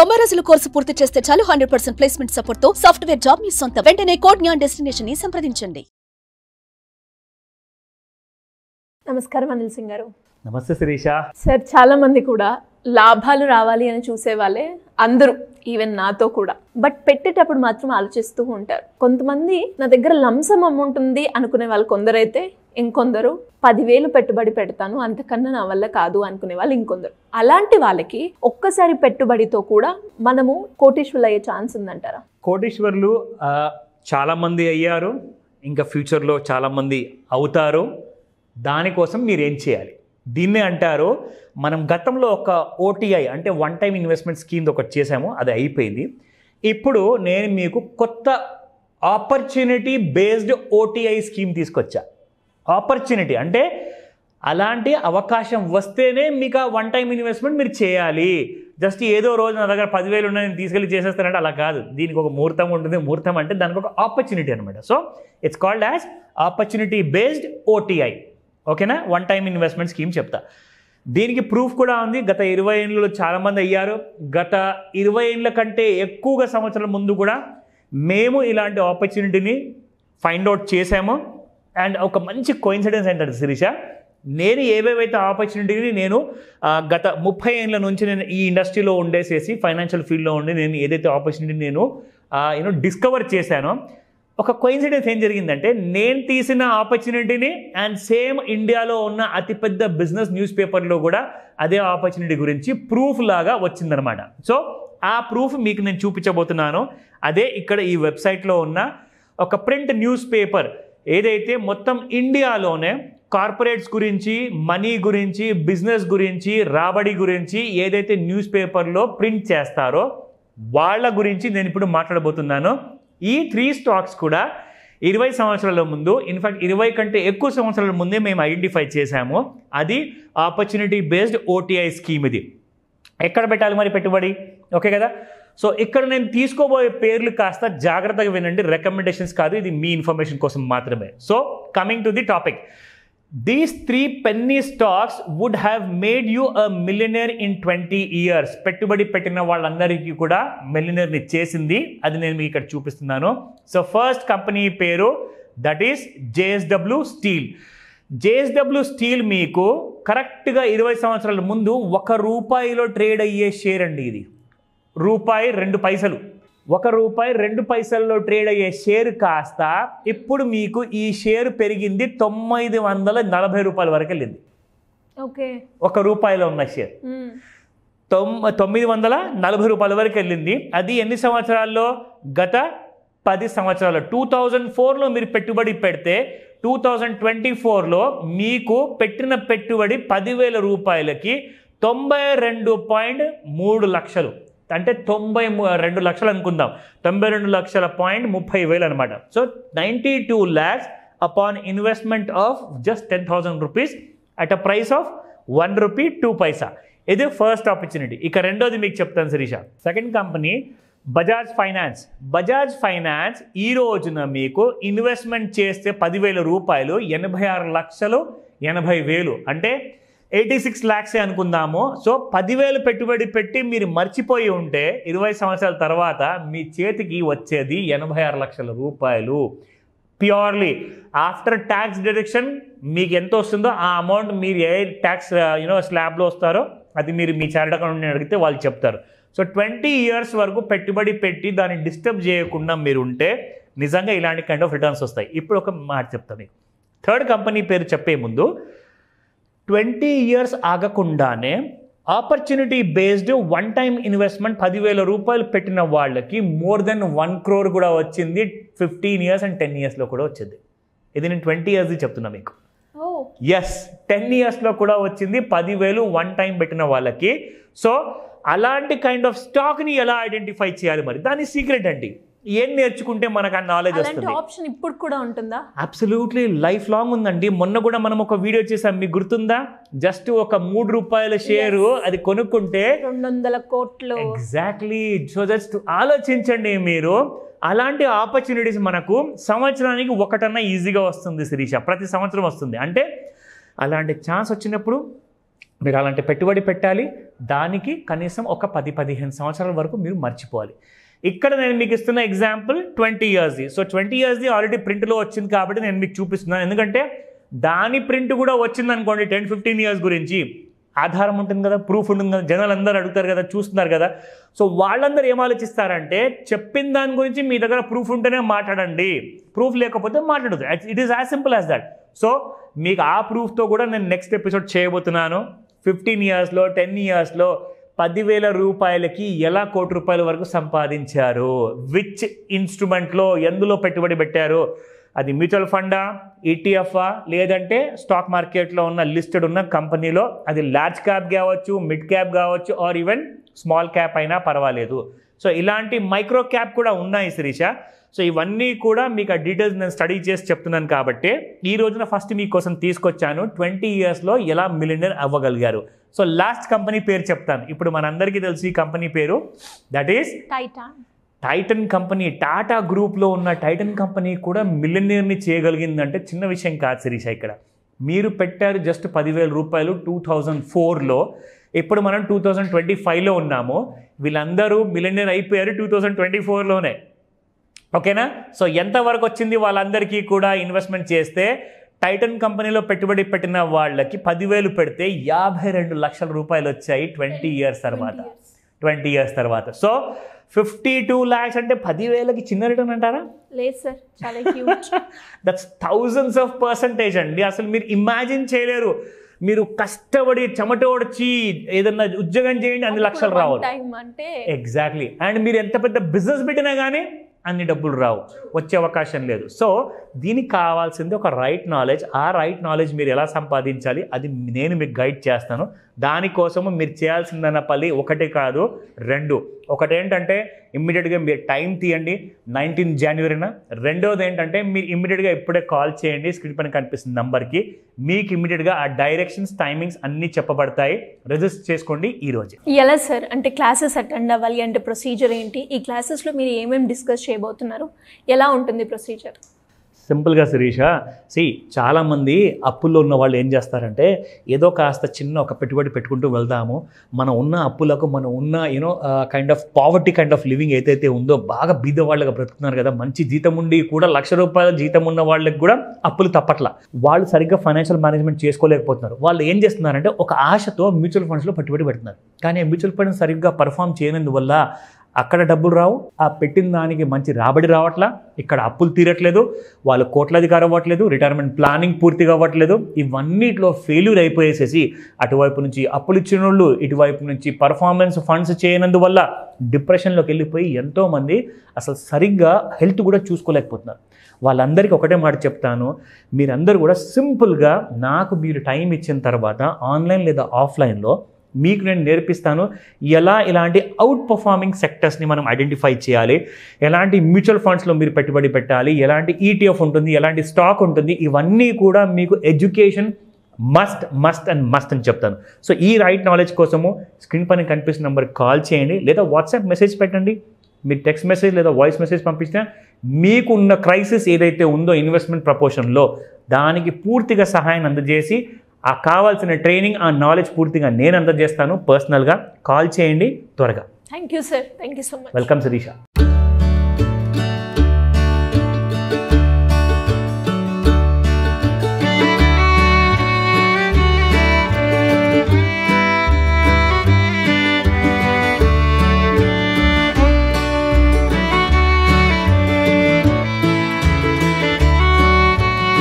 90 రోజుల కోర్సు పూర్తి చేస్తే చాలు 100% ప్లేస్మెంట్ సపోర్ట్ తో సాఫ్ట్వేర్ జాబ్ మీ సొంతం. వెంటనే కోడ్ జ్ఞాన్ డెస్టినేషన్ ని సంప్రదించండి. నమస్కారం అనిల్ సింగ్ గారు. నమస్తే శిరీష. సార్, చాలా మంది కూడా లాభాలు రావాలి అని చూసేవాళ్ళే, అందరూ, ఈవెన్ నాతో కూడా. బట్ పెట్టేటప్పుడు మాత్రం ఆలోచిస్తూ ఉంటారు. కొంతమంది నా దగ్గర లంసమ్ అమౌంట్ ఉంది అనుకునే వాళ్ళు కొందరైతే, ఇంకొందరు 10,000 పెట్టుబడి పెడతాను అంతకన్నా నా వల్ల కాదు అనుకునే వాళ్ళు ఇంకొందరు. అలాంటి వాళ్ళకి ఒక్కసారి పెట్టుబడితో కూడా మనము కోటీశ్వరులు అయ్యే ఛాన్స్ ఉందంటారా? కోటీశ్వరులు చాలా మంది అయ్యారు, ఇంకా ఫ్యూచర్లో చాలా మంది అవుతారు. దానికోసం మీరు ఏం చేయాలి? దీన్నే అంటారు, మనం గతంలో ఒక ఓటీఐ అంటే వన్ టైం ఇన్వెస్ట్మెంట్ స్కీమ్ ఒకటి చేసాము, అది అయిపోయింది. ఇప్పుడు నేను మీకు కొత్త ఆపర్చునిటీ బేస్డ్ ఓటీఐ స్కీమ్ తీసుకొచ్చా. ఆపర్చునిటీ అంటే అలాంటి అవకాశం వస్తేనే మీకు ఆ వన్ టైం ఇన్వెస్ట్మెంట్ మీరు చేయాలి. జస్ట్ ఏదో రోజు నా దగ్గర 10,000 ఉన్నాయి నేను తీసుకెళ్ళి చేసేస్తానంటే అలా కాదు. దీనికి ఒక ముహూర్తం ఉంటుంది. ముహూర్తం అంటే దానికి ఒక ఆపర్చునిటీ అనమాట. So it's called as opportunity based OTI. ఓకేనా? వన్ టైం ఇన్వెస్ట్మెంట్ స్కీమ్ చెప్తా. దీనికి ప్రూఫ్ కూడా ఉంది. గత 20 ఏళ్ళలో చాలామంది అయ్యారు. గత 20 ఏళ్ళ కంటే ఎక్కువగా సంవత్సరాల ముందు కూడా మేము ఇలాంటి ఆపర్చునిటీని ఫైండ్ అవుట్ చేసాము. అండ్ ఒక మంచి కోయిన్సిడెన్స్ ఏంటంటే శిరీష, నేను ఏవేవైతే ఆపర్చునిటీని నేను గత 30 ఏళ్ళ నుంచి నేను ఈ ఇండస్ట్రీలో ఉండేసేసి ఫైనాన్షియల్ ఫీల్డ్లో ఉండి నేను ఏదైతే ఆపర్చునిటీని నేను డిస్కవర్ చేశానో, ఒక కోయిన్సిడెన్స్ ఏం జరిగిందంటే, నేను తీసిన ఆపర్చునిటీని అండ్ సేమ్ ఇండియాలో ఉన్న అతిపెద్ద బిజినెస్ న్యూస్ పేపర్లో కూడా అదే ఆపర్చునిటీ గురించి ప్రూఫ్ లాగా వచ్చిందనమాట. సో ఆ ప్రూఫ్ మీకు నేను చూపించబోతున్నాను. అదే ఇక్కడ ఈ వెబ్సైట్లో ఉన్న ఒక ప్రింట్ న్యూస్ పేపర్, ఏదైతే మొత్తం ఇండియాలోనే కార్పొరేట్స్ గురించి, మనీ గురించి, బిజినెస్ గురించి, రాబడి గురించి ఏదైతే న్యూస్ పేపర్లో ప్రింట్ చేస్తారో వాళ్ళ గురించి నేను ఇప్పుడు మాట్లాడబోతున్నాను. ఈ 3 స్టాక్స్ కూడా 20 సంవత్సరాల ముందు, ఇన్ఫ్యాక్ట్ 20 కంటే ఎక్కువ సంవత్సరాల ముందే మేము ఐడెంటిఫై చేశాము. అది ఆపర్చునిటీ బేస్డ్ ఓటీఐ స్కీమ్. ఇది ఎక్కడ పెట్టాలి మరి పెట్టుబడి? ఓకే కదా? సో ఇక్కడ నేను తీసుకోబోయే పేర్లు కాస్త జాగ్రత్తగా వినండి, రికమెండేషన్స్ కాదు, ఇది మీ ఇన్ఫర్మేషన్ కోసం మాత్రమే. So coming to the topic, these 3 penny stocks would have made you a millionaire in 20 years. పెట్టుబడి పెట్టిన వాళ్ళందరికీ కూడా మిలియనర్ని చేసింది. అది నేను మీకు ఇక్కడ చూపిస్తున్నాను. సో ఫస్ట్ కంపెనీ పేరు that is JSW steel. JSW steel మీకు కరెక్ట్గా 20 సంవత్సరాల ముందు ₹1 ట్రేడ్ అయ్యే షేర్ అండి. ఇది ₹2.02. ₹1.02 ట్రేడ్ అయ్యే షేర్ కాస్త ఇప్పుడు మీకు ఈ షేర్ పెరిగింది ₹940 వరకు వెళ్ళింది. ఓకే, ₹1 ఉన్న షేర్ ₹940 వరకు వెళ్ళింది. అది ఎన్ని సంవత్సరాల్లో? గత 10 సంవత్సరాలు. 2004లో మీరు పెట్టుబడి పెడితే 2024లో మీకు పెట్టిన పెట్టుబడి ₹10,000కి 92.3 లక్షలు, అంటే 92 లక్షలు అనుకుందాం. 92,30,000 అనమాట. So 92 lakhs upon investment of just 10,000 rupees at a price of ₹1.02. ఇది ఫస్ట్ ఆపర్చునిటీ. ఇక రెండోది మీకు చెప్తాను Shirisha. Second company Bajaj finance. Bajaj finance ఈ రోజున మీకు ఇన్వెస్ట్మెంట్ చేస్తే ₹10,000 86,80,000, అంటే 86 lakhs అనుకుందాము. సో 10,000 పెట్టుబడి పెట్టి మీరు మర్చిపోయి ఉంటే 20 సంవత్సరాల తర్వాత మీ చేతికి వచ్చేది ₹86 లక్షల. ప్యూర్లీ ఆఫ్టర్ ట్యాక్స్ డిడక్షన్ మీకు ఎంత వస్తుందో ఆ అమౌంట్ మీరు ఏ ట్యాక్స్ స్లాబ్లో వస్తారో అది మీరు మీ చార్ట్ అకౌంట్ని అడిగితే వాళ్ళు చెప్తారు. సో 20 years వరకు పెట్టుబడి పెట్టి దాన్ని డిస్టర్బ్ చేయకుండా మీరు ఉంటే నిజంగా ఇలాంటి కైండ్ ఆఫ్ రిటర్న్స్ వస్తాయి. ఇప్పుడు ఒక మాట చెప్తాను మీకు. థర్డ్ కంపెనీ పేరు చెప్పే ముందు, 20 years ఆగకుండానే opportunity based one time investment ₹10,000 పెట్టిన వాళ్ళకి మోర్ దెన్ 1 crore కూడా వచ్చింది. 15 years and 10 yearsలో కూడా వచ్చింది. ఇది నేను 20 years చెప్తున్నా మీకు. ఎస్, 10 yearsలో కూడా వచ్చింది 10,000 వన్ టైం పెట్టిన వాళ్ళకి. సో అలాంటి కైండ్ ఆఫ్ స్టాక్ని ఎలా ఐడెంటిఫై చేయాలి? మరి దాని సీక్రెట్ అండి. ఏం నేర్చుకుంటే మనకు ఆ నాలెడ్జ్ వస్తుంది. ఆప్షన్ ఇప్పుడు కూడా ఉంటుందా? అబ్సల్యూట్లీ లైఫ్ లాంగ్ ఉందండి. మొన్న కూడా మనం ఒక వీడియో చేసాం, మీకు గుర్తుందా? జస్ట్ ఒక ₹3 షేరు అది కొనుక్కుంటే 200 కోట్లు. ఎగ్జాక్ట్లీ. సో జస్ట్ ఆలోచించండి మీరు. అలాంటి ఆపర్చునిటీస్ మనకు సంవత్సరానికి ఒకటన్నా ఈజీగా వస్తుంది శిరీష. ప్రతి సంవత్సరం వస్తుంది. అంటే అలాంటి ఛాన్స్ వచ్చినప్పుడు మీరు అలాంటి పెట్టుబడి పెట్టాలి, దానికి కనీసం ఒక 10-15 సంవత్సరాల వరకు మీరు మర్చిపోవాలి. ఇక్కడ నేను మీకు ఇస్తున్న ఎగ్జాంపుల్ 20 ఇయర్స్ది. సో 20 ఇయర్స్ది ఆల్రెడీ ప్రింట్లో వచ్చింది కాబట్టి నేను మీకు చూపిస్తున్నాను. ఎందుకంటే దాని ప్రింట్ కూడా వచ్చింది అనుకోండి 10-15 ఇయర్స్ గురించి, ఆధారం ఉంటుంది కదా, ప్రూఫ్ ఉంటుంది కదా, జనాలు అందరూ అడుగుతారు కదా, చూస్తున్నారు కదా. సో వాళ్ళందరూ ఏం ఆలోచిస్తారంటే చెప్పిన దాని గురించి మీ దగ్గర ప్రూఫ్ ఉంటేనే మాట్లాడండి, ప్రూఫ్ లేకపోతే మాట్లాడదు. It is as simple as that. So మీకు ఆ ప్రూఫ్తో కూడా నేను నెక్స్ట్ ఎపిసోడ్ చేయబోతున్నాను. 15 ఇయర్స్లో 10 ఇయర్స్లో 10,000 రూపాయలకి ఎలా ₹1 కోటి వరకు సంపాదించారు, విచ్ ఇన్స్ట్రుమెంట్లో ఎందులో పెట్టుబడి పెట్టారు, అది మ్యూచువల్ ఫండా, ఈటీఎఫా, లేదంటే స్టాక్ మార్కెట్లో ఉన్న లిస్టెడ్ ఉన్న కంపెనీలో, అది లార్జ్ క్యాప్ కావచ్చు, మిడ్ క్యాప్ కావచ్చు, ఆర్ ఈవెన్ స్మాల్ క్యాప్ అయినా పర్వాలేదు. సో ఇలాంటి మైక్రో క్యాప్ కూడా ఉన్నాయి శిరీష. సో ఇవన్నీ కూడా మీకు ఆ డీటెయిల్స్ నేను స్టడీ చేసి చెప్తున్నాను కాబట్టి ఈ రోజున ఫస్ట్ మీకోసం తీసుకొచ్చాను 20 ఇయర్స్లో ఎలా మిలియనర్ అవ్వగలిగారు. సో లాస్ట్ కంపెనీ పేరు చెప్తాను. ఇప్పుడు మనందరికీ తెలుసు ఈ కంపెనీ పేరు, that is Titan company. Tata గ్రూప్లో ఉన్న టైటన్ కంపెనీ కూడా మిలియనర్ని చేయగలిగిందంటే చిన్న విషయం కాదు శిరీష. ఇక్కడ మీరు పెట్టారు జస్ట్ 10,000 రూపాయలు 2004లో, ఇప్పుడు మనం 2025లో ఉన్నాము. వీళ్ళందరూ మిలియనర్ అయిపోయారు 2024లోనే. ఓకేనా? సో ఎంతవరకు వచ్చింది వాళ్ళందరికీ కూడా ఇన్వెస్ట్మెంట్ చేస్తే? టైటన్ కంపెనీలో పెట్టుబడి పెట్టిన వాళ్ళకి 10,000 పెడితే 52 లక్షల రూపాయలు వచ్చాయి 20 ఇయర్స్ తర్వాత. సో 52 lakhs అంటే 10,000కి చిన్న రిటర్న్ అంటారా? లేదు సార్, చాలా huge. That's thousands of percentage అండి. అసలు మీరు ఇమాజిన్ చేయలేరు. మీరు కష్టపడి చెమటోడ్చి ఏదన్నా ఉద్యోగం చేయండి, అన్ని లక్షలు రావాలి. ఎగ్జాక్ట్లీ. అండ్ మీరు ఎంత పెద్ద బిజినెస్ పెట్టినా కానీ అన్ని డబ్బులు రావు, వచ్చే అవకాశం లేదు. సో దీనికి కావాల్సింది ఒక రైట్ నాలెడ్జ్. ఆ రైట్ నాలెడ్జ్ మీరు ఎలా సంపాదించాలి అది నేను మీకు గైడ్ చేస్తాను. దానికోసము మీరు చేయాల్సిందన్న పని ఒకటి కాదు, 2. ఒకటి ఏంటంటే ఇమ్మీడియట్గా మీరు టైం తీయండి, 19 జనవరిన. రెండోది ఏంటంటే మీరు ఇమ్మీడియట్గా ఇప్పుడే కాల్ చేయండి స్క్రీన్ పైన కనిపిస్తున్న నెంబర్కి. మీకు ఇమ్మీడియట్గా ఆ డైరెక్షన్స్, టైమింగ్స్ అన్నీ చెప్పబడతాయి. రిజిస్టర్ చేసుకోండి ఈరోజు. ఎలా సార్ అంటే క్లాసెస్ అటెండ్ అవ్వాలి అంటే ప్రొసీజర్ ఏంటి? ఈ క్లాసెస్లో మీరు ఏమేమి డిస్కస్ చేయబోతున్నారు? ఎలా ఉంటుంది ప్రొసీజర్? సింపుల్గా శిరీష, చాలామంది అప్పుల్లో ఉన్న వాళ్ళు ఏం చేస్తారంటే ఏదో కాస్త చిన్న ఒక పెట్టుబడి పెట్టుకుంటూ వెళ్దాము, మనం ఉన్న అప్పులకు మనం ఉన్న kind of poverty kind of living ఏదైతే ఉందో, బాగా బీద వాళ్ళగా బ్రతుకుతున్నారు కదా, మంచి జీతం ఉండి కూడా ₹1,00,000 జీతం ఉన్న వాళ్ళకి కూడా అప్పులు తప్పట్లా. వాళ్ళు సరిగ్గా ఫైనాన్షియల్ మేనేజ్మెంట్ చేసుకోలేకపోతున్నారు. వాళ్ళు ఏం చేస్తున్నారంటే ఒక ఆశతో మ్యూచువల్ ఫండ్స్లో పెట్టుబడి పెడుతున్నారు. కానీ మ్యూచువల్ ఫండ్స్ సరిగ్గా పర్ఫామ్ చేయనందువల్ల అక్కడ డబ్బులు రావు, ఆ పెట్టిన దానికి మంచి రాబడి రావట్లా, ఇక్కడ అప్పులు తీరట్లేదు, వాళ్ళు కోట్లాధికారం అవ్వట్లేదు, రిటైర్మెంట్ ప్లానింగ్ పూర్తిగా అవ్వట్లేదు. ఇవన్నిట్లో ఫెయిల్యూర్ అయిపోయేసేసి అటువైపు నుంచి అప్పులు ఇచ్చిన వాళ్ళు, ఇటువైపు నుంచి పర్ఫార్మెన్స్ ఫండ్స్ చేయనందువల్ల డిప్రెషన్లోకి వెళ్ళిపోయి ఎంతోమంది అసలు సరిగ్గా హెల్త్ కూడా చూసుకోలేకపోతున్నారు. వాళ్ళందరికీ ఒకటే మాట చెప్తాను, మీరందరూ కూడా సింపుల్గా నాకు మీరు టైం ఇచ్చిన తర్వాత ఆన్లైన్ లేదా ఆఫ్లైన్లో మీకు నేను నేర్పిస్తాను ఎలా ఇలాంటి అవుట్ పర్ఫార్మింగ్ సెక్టర్స్ని మనం ఐడెంటిఫై చేయాలి, ఎలాంటి మ్యూచువల్ ఫండ్స్లో మీరు పెట్టుబడి పెట్టాలి, ఎలాంటి ఈటీఎఫ్ ఉంటుంది, ఎలాంటి స్టాక్ ఉంటుంది. ఇవన్నీ కూడా మీకు ఎడ్యుకేషన్ మస్ట్ అని చెప్తాను. సో ఈ రైట్ నాలెడ్జ్ కోసము స్క్రీన్ పైన కనిపిస్తున్న నెంబర్కి కాల్ చేయండి, లేదా వాట్సాప్ మెసేజ్ పెట్టండి. మీరు టెక్స్ట్ మెసేజ్ లేదా వాయిస్ మెసేజ్ పంపిస్తే మీకున్న క్రైసిస్ ఏదైతే ఉందో ఇన్వెస్ట్మెంట్ ప్రపోర్షన్లో దానికి పూర్తిగా సహాయం అందజేసి ఆ కావాల్సిన ట్రైనింగ్, ఆ నాలెడ్జ్ పూర్తిగా నేను అందజేస్తాను. పర్సనల్గా కాల్ చేయండి త్వరగా. Thank you sir, thank you so much. Welcome Sirisha.